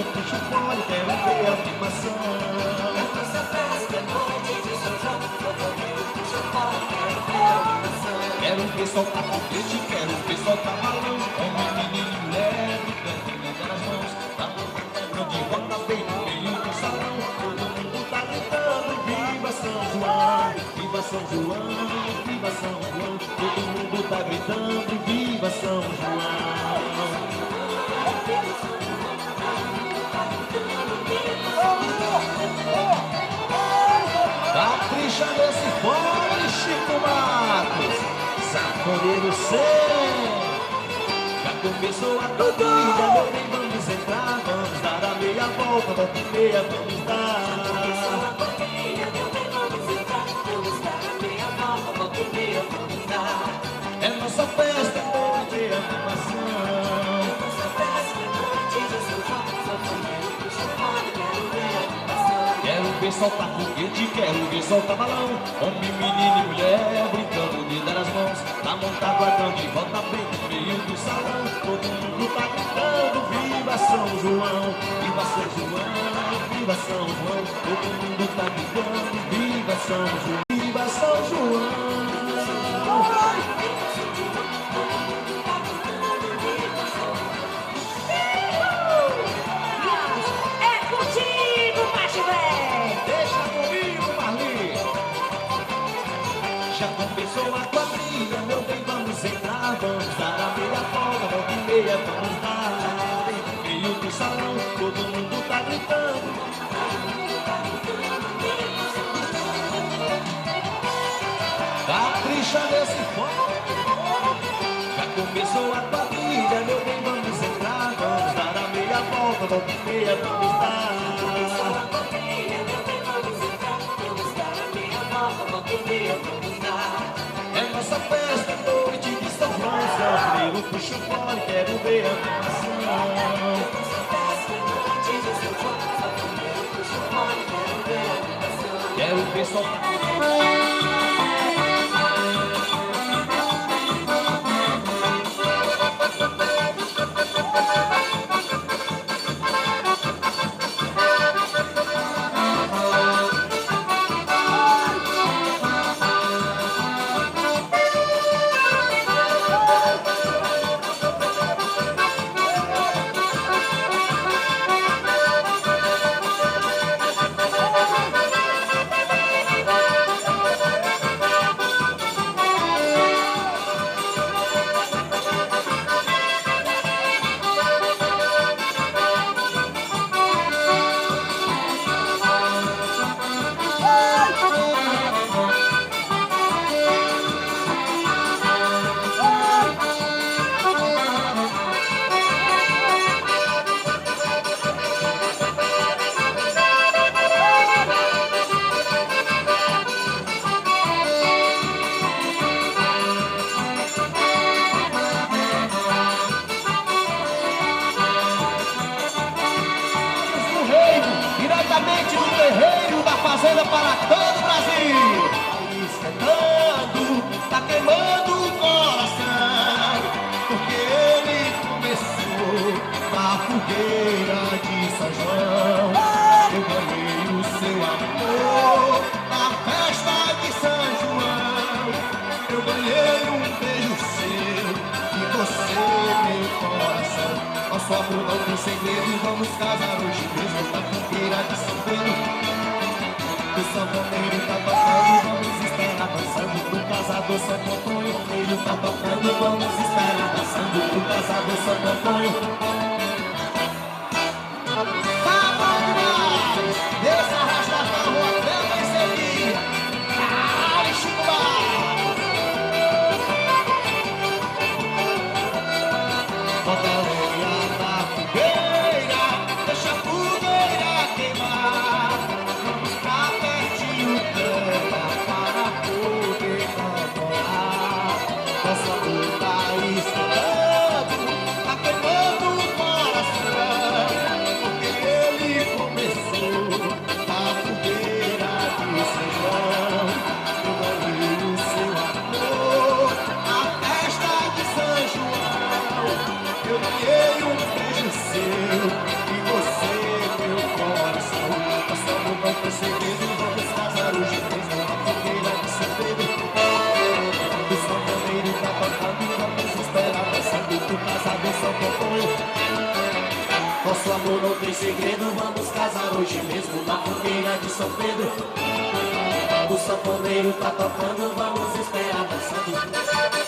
freio, puxo o fole, quero ver a animação. Nossa festa, noite de São João, o freio, puxo o fole, quero ver a animação. Quero ver soltar foguete, quero ver soltar balão. Homem, menino e mulher, gritando nas mãos. Tá movendo de roda bem no meio do salão. Todo mundo tá gritando, viva São João, viva São João, viva São João. Todo mundo tá gritando, viva São João. Capricha nesse fone, Chico Marcos, sanfoneiro sem. Já começou a torcida, meu bem, vamos entrar, vamos dar a meia volta, volta e meia, vamos dar. É nossa festa, noite de animação. Quero ver soltar foguete, quero ver soltar balão. Homem, menino e mulher brincando de dar as mãos. Tá montado a grande roda bem no meio do salão. Todo mundo tá gritando, viva São João, viva São João, viva São João. Todo mundo tá gritando, viva São João, viva São João. Já começou a quadrilha, meu bem, vamos entrar, vamos dar a meia volta, volta e meia, vamos dar. No meio do salão, todo mundo tá gritando. Capricha nesse fogo. Já começou a quadrilha, meu bem, vamos entrar, vamos dar a meia volta, volta e meia, vamos dar. É nossa festa, noite de São João. Sanfoneiro, puxa o fole, quero ver a animação. Quero ver soltar. Diretamente do terreiro da fazenda para todo o Brasil. Esquentando, tá queimando o coração, porque ele começou na fogueira de São João. Eu ganhei o seu amor na festa de São João. Eu ganhei um beijo seu e você, meu coração. Nosso amor não tem segredo, vamos casar hoje mesmo na fogueira de São Pedro. O sanfoneiro tá tocando, vamos estar dançando pro casador Santo Antônio. Ele tá tocando, vamos estar dançando pro casador Santo Antônio. Tá bom demais! Deixa arrastar na rua até amanhecer. Ai, Chico Marcos! Bota a lenha na fogueira, deixa a fogueira queimar. Vamos pra pertinho dela para poder namorar. Nossa amor tá esquentando, tá queimando o coração, porque ele começou na fogueira de São João. Eu ganhei o seu amor na festa de São João. Eu ganhei um beijo seu e você segredo, vamos casar hoje mesmo na fogueira de São Pedro. O sanfoneiro tá tocando, vamos esperar dançando.